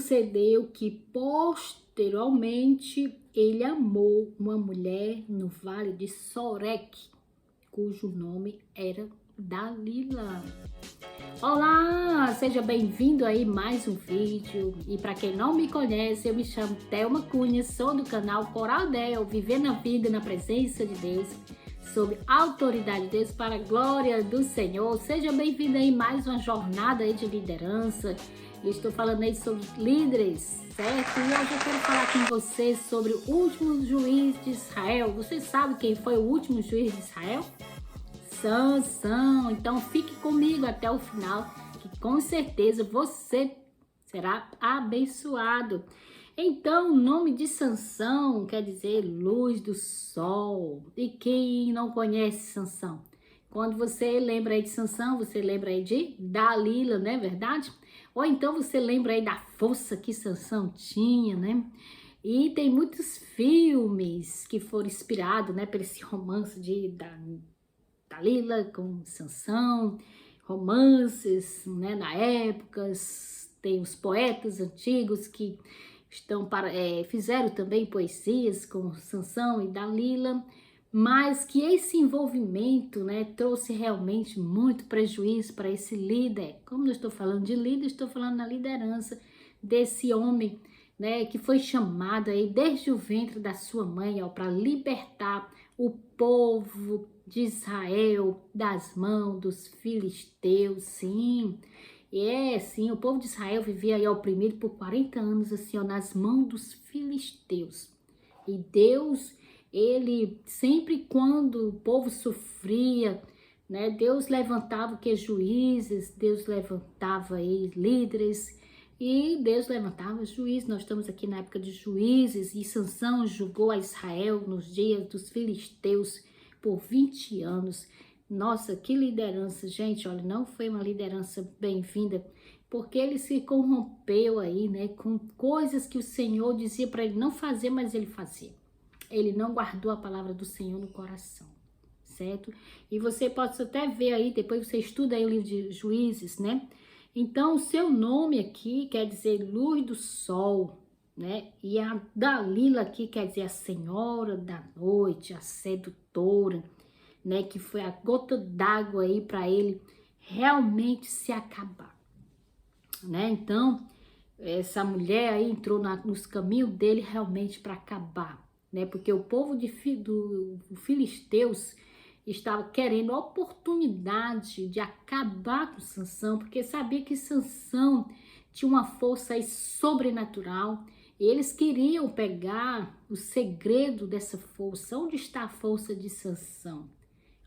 sucedeu que posteriormente ele amou uma mulher no vale de Sorek, cujo nome era Dalila. Olá, seja bem-vindo aí mais um vídeo. E para quem não me conhece, eu me chamo Thelma Cunha, sou do canal Coral Del, Vivendo a Vida na Presença de Deus, sob a autoridade de Deus, para a glória do Senhor. Seja bem-vindo aí mais uma jornada aí de liderança. Eu estou falando aí sobre líderes, certo? E hoje eu quero falar com vocês sobre o último juiz de Israel. Você sabe quem foi o último juiz de Israel? Sansão. Então fique comigo até o final, que com certeza você será abençoado. Então, o nome de Sansão quer dizer luz do sol. E quem não conhece Sansão? Quando você lembra aí de Sansão, você lembra aí de Dalila, não é verdade? Ou então você lembra aí da força que Sansão tinha, né? E tem muitos filmes que foram inspirados, né, por esse romance de Dalila com Sansão, romances, né, na época. Tem os poetas antigos que fizeram também poesias com Sansão e Dalila, mas que esse envolvimento, né, trouxe realmente muito prejuízo para esse líder. Como eu estou falando de líder, estou falando da liderança desse homem, né, que foi chamado aí desde o ventre da sua mãe para libertar o povo de Israel das mãos dos filisteus. Sim, sim, o povo de Israel vivia aí oprimido por 40 anos, assim, nas mãos dos filisteus. E Deus, ele sempre quando o povo sofria, né, Deus levantava o que? Juízes, Deus levantava aí líderes, e Deus levantava juízes. Nós estamos aqui na época de juízes, e Sansão julgou a Israel nos dias dos filisteus por 20 anos. Nossa, que liderança, gente. Olha, não foi uma liderança bem-vinda, porque ele se corrompeu aí, né, com coisas que o Senhor dizia para ele não fazer, mas ele fazia. Ele não guardou a palavra do Senhor no coração, certo? E você pode até ver aí, depois você estuda aí o livro de Juízes, né? Então, o seu nome aqui quer dizer luz do sol, né? E a Dalila aqui quer dizer a senhora da noite, a sedutora, né? Que foi a gota d'água aí para ele realmente se acabar, né? Então, essa mulher aí entrou nos caminhos dele realmente para acabar, né? Porque o povo do filisteus estava querendo a oportunidade de acabar com Sansão, porque sabia que Sansão tinha uma força aí sobrenatural. E eles queriam pegar o segredo dessa força. Onde está a força de Sansão?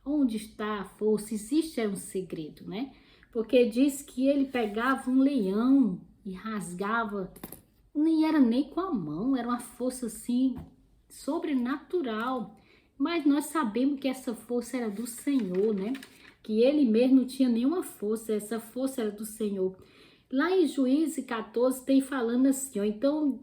Onde está a força? Existe um segredo, né? Porque diz que ele pegava um leão e rasgava, nem era nem com a mão, era uma força assim sobrenatural. Mas nós sabemos que essa força era do Senhor, né? Que ele mesmo não tinha nenhuma força, essa força era do Senhor. Lá em Juízes 14 tem falando assim, ó, então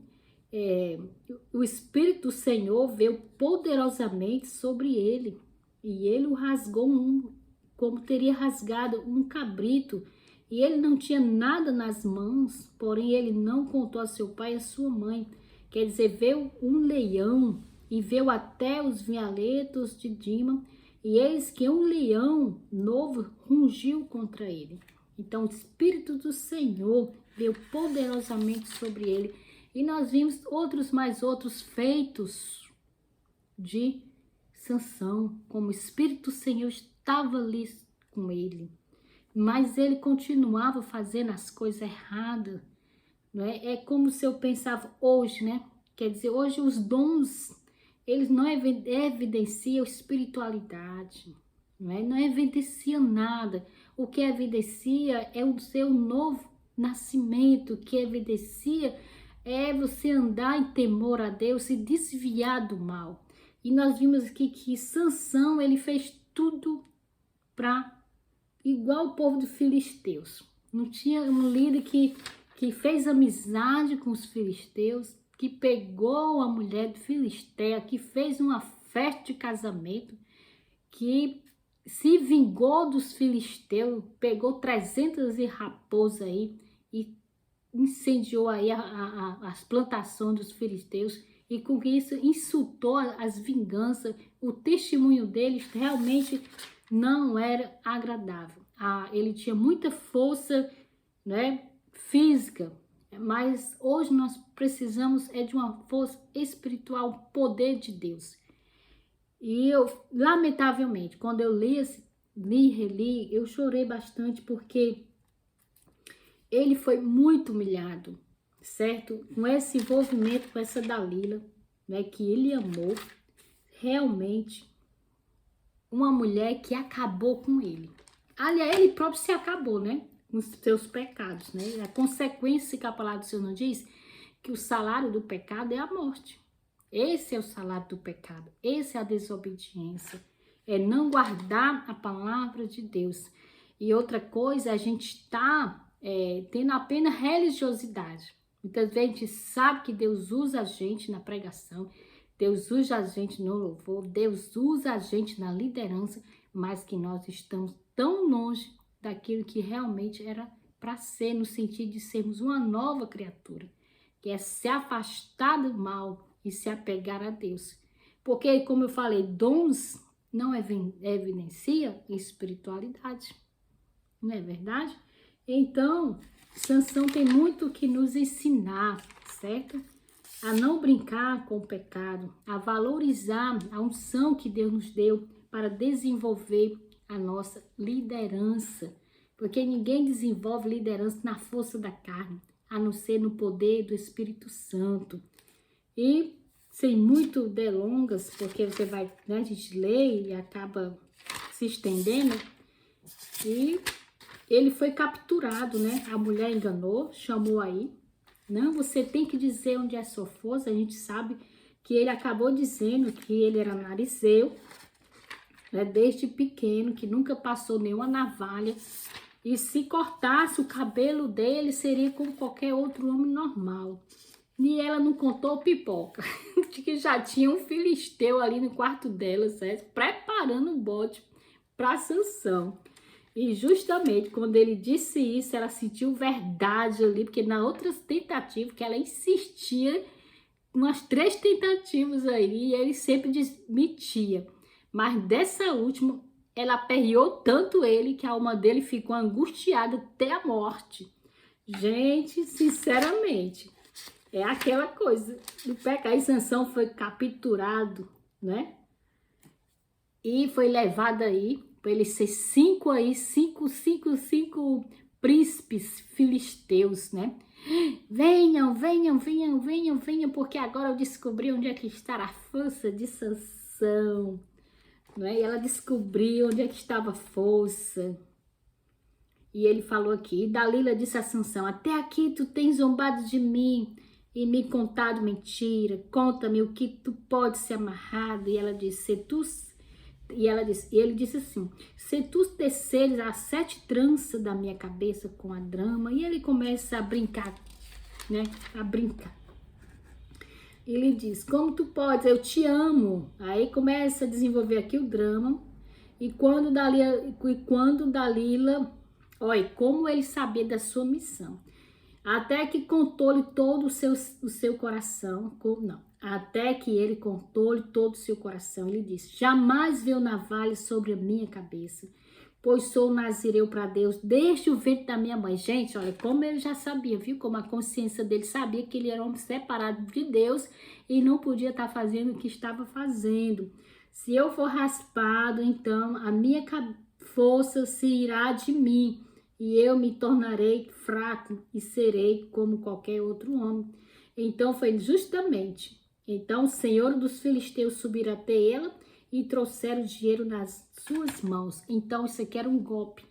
o Espírito do Senhor veio poderosamente sobre ele, e ele o rasgou como teria rasgado um cabrito, e ele não tinha nada nas mãos, porém ele não contou a seu pai e a sua mãe. Quer dizer, veio um leão e veio até os vinhaletos de Dima, e eis que um leão novo rugiu contra ele. Então o Espírito do Senhor veio poderosamente sobre ele, e nós vimos outros feitos de Sansão, como o Espírito do Senhor estava ali com ele, mas ele continuava fazendo as coisas erradas, não é? É como se eu pensava hoje, né? Quer dizer, hoje os dons, eles não evidenciam espiritualidade, não é? Não evidencia nada. O que evidencia é o seu novo nascimento, que evidencia é você andar em temor a Deus e desviar do mal. E nós vimos aqui que Sansão, ele fez tudo para igual o povo dos filisteus. Não tinha um líder que fez amizade com os filisteus, que pegou a mulher do filisteu, que fez uma festa de casamento, que se vingou dos filisteus, pegou 300 raposas aí e incendiou aí as plantações dos filisteus e com isso insultou as vinganças. O testemunho deles realmente não era agradável. Ele tinha muita força, né, física, mas hoje nós precisamos de uma força espiritual, poder de Deus. E eu, lamentavelmente, quando eu li, reli, eu chorei bastante porque ele foi muito humilhado, certo? Com esse envolvimento com essa Dalila, né, que ele amou, realmente uma mulher que acabou com ele. Aliás, ele próprio se acabou, né? Com os seus pecados, né? A consequência que a palavra do Senhor não diz, que o salário do pecado é a morte. Esse é o salário do pecado, essa é a desobediência, é não guardar a palavra de Deus. E outra coisa, a gente está tendo apenas religiosidade. Muitas vezes a gente sabe que Deus usa a gente na pregação, Deus usa a gente no louvor, Deus usa a gente na liderança, mas que nós estamos tão longe daquilo que realmente era para ser, no sentido de sermos uma nova criatura, que é se afastar do mal e se apegar a Deus. Porque, como eu falei, dons não evidencia espiritualidade, não é verdade? Então, Sansão tem muito que nos ensinar, certo? A não brincar com o pecado, a valorizar a unção que Deus nos deu para desenvolver a nossa liderança. Porque ninguém desenvolve liderança na força da carne, a não ser no poder do Espírito Santo. E sem muito delongas, porque você vai, né, a gente lê e acaba se estendendo, e ele foi capturado, né? A mulher enganou, chamou aí. Não, você tem que dizer onde é sua força. A gente sabe que ele acabou dizendo que ele era narizeu, né, desde pequeno, que nunca passou nenhuma navalha. E se cortasse o cabelo dele, seria como qualquer outro homem normal. E ela não contou pipoca, de que já tinha um filisteu ali no quarto dela, certo? Preparando o bote para Sansão. E justamente quando ele disse isso, ela sentiu verdade ali, porque na outras tentativas, que ela insistia, umas 3 tentativas aí, e ele sempre desmentia. Mas dessa última, ela aperreou tanto ele, que a alma dele ficou angustiada até a morte. Gente, sinceramente, é aquela coisa do pecado. E Sansão foi capturado, né? E foi levado aí, para ele ser 5 príncipes filisteus, né? Venham, porque agora eu descobri onde é que está a força de Sansão, né? E ela descobriu onde é que estava a força. E ele falou aqui, e Dalila disse a Sansão, até aqui tu tens zombado de mim e me contado mentira, conta-me o que tu pode ser amarrado. E ela disse, e ele disse assim, se tu teceres as 7 tranças da minha cabeça com a drama, e ele começa a brincar, né, a brincar. Ele diz, como tu podes, eu te amo. Aí começa a desenvolver aqui o drama, e quando Dalila, olha, como ele sabia da sua missão, até que contou-lhe todo o seu coração, até que ele contou-lhe todo o seu coração, ele disse, jamais veio navalha sobre a minha cabeça, pois sou nazireu para Deus desde o ventre da minha mãe. Gente, olha, como ele já sabia, viu? Como a consciência dele sabia que ele era um homem separado de Deus e não podia estar fazendo o que estava fazendo. Se eu for raspado, então a minha força se irá de mim, e eu me tornarei fraco e serei como qualquer outro homem. Então foi justamente, então o Senhor dos filisteus subiram até ela e trouxeram dinheiro nas suas mãos. Então isso aqui era um golpe.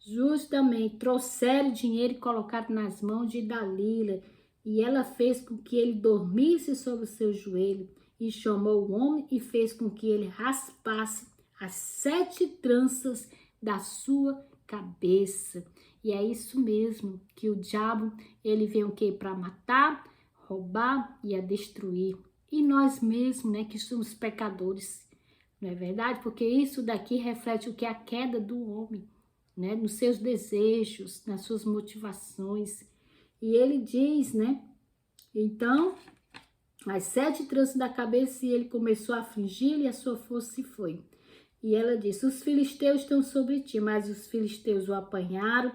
Justamente trouxeram dinheiro e colocaram nas mãos de Dalila, e ela fez com que ele dormisse sobre o seu joelho, e chamou o homem e fez com que ele raspasse as 7 tranças da sua cabeça. E é isso mesmo, que o diabo, ele vem o quê? Para matar, roubar e a destruir. E nós mesmos, né, que somos pecadores, não é verdade? Porque isso daqui reflete o que é a queda do homem, né, nos seus desejos, nas suas motivações. E ele diz, né? Então, as 7 tranças da cabeça, e ele começou a afligi-lo, e a sua força se foi. E ela disse: os filisteus estão sobre ti. Mas os filisteus o apanharam,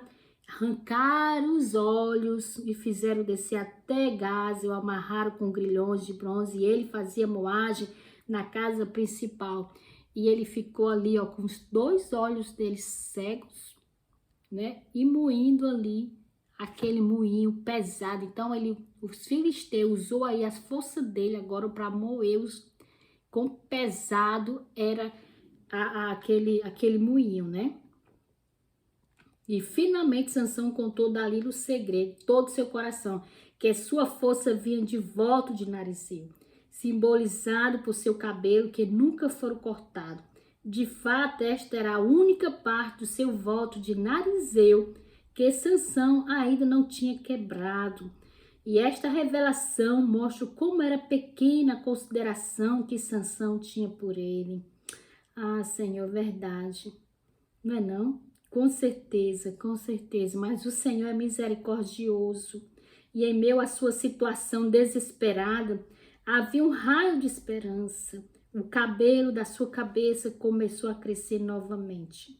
arrancaram os olhos e fizeram descer até Gaza, o amarraram com grilhões de bronze, e ele fazia moagem na casa principal. E ele ficou ali, ó, com os 2 olhos dele cegos, né? E moendo ali aquele moinho pesado. Então, os filisteus usou aí as forças dele agora para moer com pesado, era aquele moinho, né? E finalmente Sansão contou Dalila o segredo, todo o seu coração, que sua força vinha de volta de Narizeu, simbolizado por seu cabelo que nunca foram cortado. De fato, esta era a única parte do seu voto de Narizeu que Sansão ainda não tinha quebrado. E esta revelação mostra como era pequena a consideração que Sansão tinha por ele. Ah, Senhor, verdade. Não é não? Com certeza, mas o Senhor é misericordioso. E em meio à sua situação desesperada, havia um raio de esperança. O cabelo da sua cabeça começou a crescer novamente.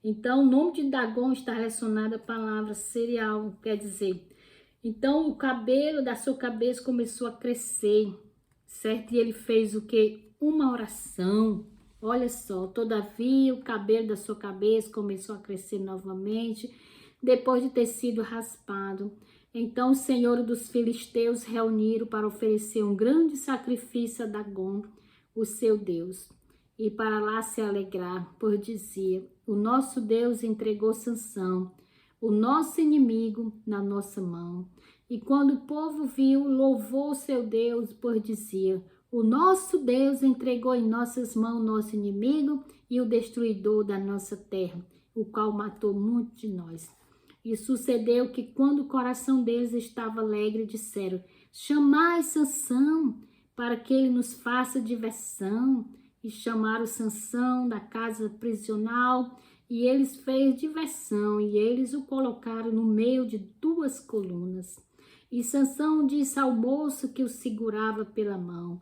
Então, o nome de Dagon está relacionado à palavra cereal, quer dizer. Então, o cabelo da sua cabeça começou a crescer, certo? E ele fez o quê? Uma oração. Olha só, todavia o cabelo da sua cabeça começou a crescer novamente, depois de ter sido raspado. Então o Senhor dos filisteus reuniram para oferecer um grande sacrifício a Dagon, o seu Deus, e para lá se alegrar, pois dizia: o nosso Deus entregou Sansão, o nosso inimigo, na nossa mão. E quando o povo viu, louvou o seu Deus, pois dizia: o nosso Deus entregou em nossas mãos nosso inimigo e o destruidor da nossa terra, o qual matou muitos de nós. E sucedeu que quando o coração deles estava alegre, disseram: chamai Sansão para que ele nos faça diversão. E chamaram Sansão da casa prisional, e eles fez diversão, e eles o colocaram no meio de 2 colunas. E Sansão disse ao moço que o segurava pela mão: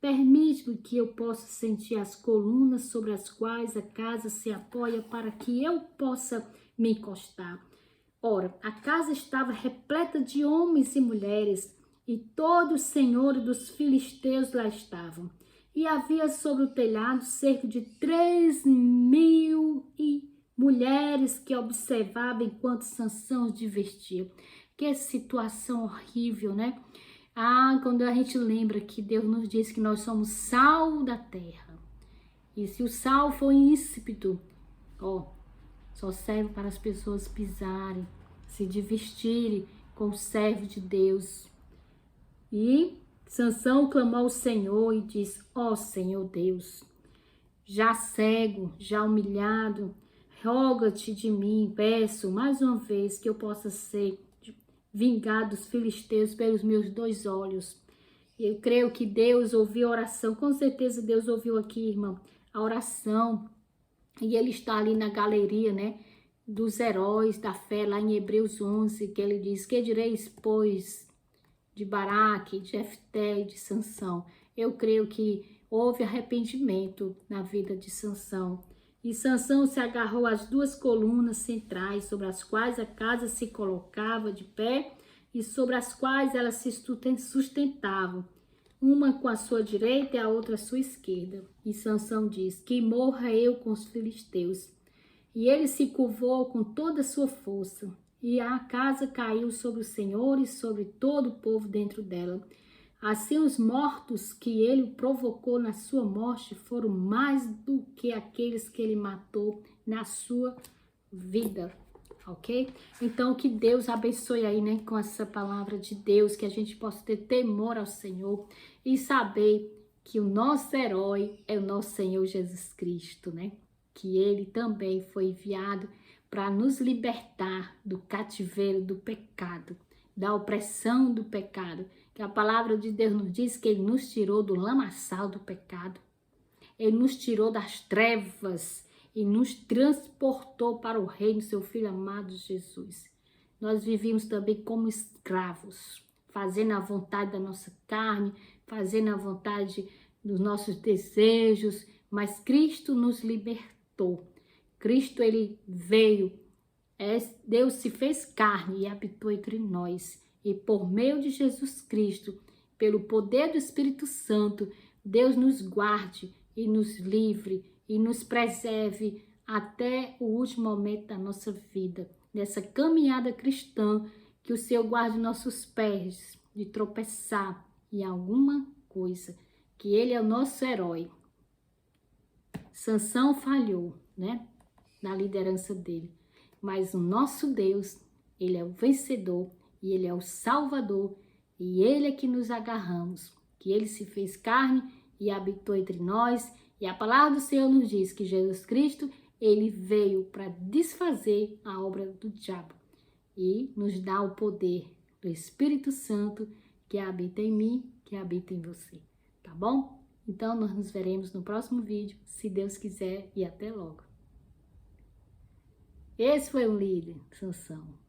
permite-me que eu possa sentir as colunas sobre as quais a casa se apoia, para que eu possa me encostar. Ora, a casa estava repleta de homens e mulheres, e todo o senhor dos filisteus lá estavam. E havia sobre o telhado cerca de 3.000 mulheres que observavam enquanto Sansão os divertia. Que situação horrível, né? Ah, quando a gente lembra que Deus nos diz que nós somos sal da terra. E se o sal for insípido, ó, só serve para as pessoas pisarem, se divertirem com o servo de Deus. E Sansão clamou ao Senhor e disse: ó Senhor Deus, já cego, já humilhado, roga-te de mim, peço mais uma vez que eu possa ser vingado dos filisteus pelos meus 2 olhos. Eu creio que Deus ouviu a oração, com certeza Deus ouviu aqui, irmão, a oração. E ele está ali na galeria, né, dos heróis da fé, lá em Hebreus 11, que ele diz: que direis, pois, de Baraque, de Jefté e de Sansão? Eu creio que houve arrependimento na vida de Sansão. E Sansão se agarrou às 2 colunas centrais, sobre as quais a casa se colocava de pé e sobre as quais ela se sustentava, uma com a sua direita e a outra à sua esquerda. E Sansão diz: que morra eu com os filisteus. E ele se curvou com toda a sua força, e a casa caiu sobre o Senhor e sobre todo o povo dentro dela. Assim, os mortos que ele provocou na sua morte foram mais do que aqueles que ele matou na sua vida, ok? Então, que Deus abençoe aí, né, com essa palavra de Deus, que a gente possa ter temor ao Senhor e saber que o nosso herói é o nosso Senhor Jesus Cristo, né? Que ele também foi enviado para nos libertar do cativeiro do pecado, da opressão do pecado, que a palavra de Deus nos diz que ele nos tirou do lamaçal do pecado, ele nos tirou das trevas e nos transportou para o reino do seu Filho amado Jesus. nós vivíamos também como escravos, fazendo a vontade da nossa carne, fazendo a vontade dos nossos desejos, mas Cristo nos libertou. Cristo, ele veio, Deus se fez carne e habitou entre nós. E por meio de Jesus Cristo, pelo poder do Espírito Santo, Deus nos guarde e nos livre e nos preserve até o último momento da nossa vida, nessa caminhada cristã, que o Senhor guarde nossos pés de tropeçar em alguma coisa, que Ele é o nosso herói. Sansão falhou, né, na liderança dele, mas o nosso Deus, Ele é o vencedor e Ele é o Salvador, e Ele é que nos agarramos, que Ele se fez carne e habitou entre nós, e a palavra do Senhor nos diz que Jesus Cristo, Ele veio para desfazer a obra do diabo e nos dá o poder do Espírito Santo que habita em mim, que habita em você, tá bom? Então, nós nos veremos no próximo vídeo, se Deus quiser, e até logo. Esse foi o líder, Sansão.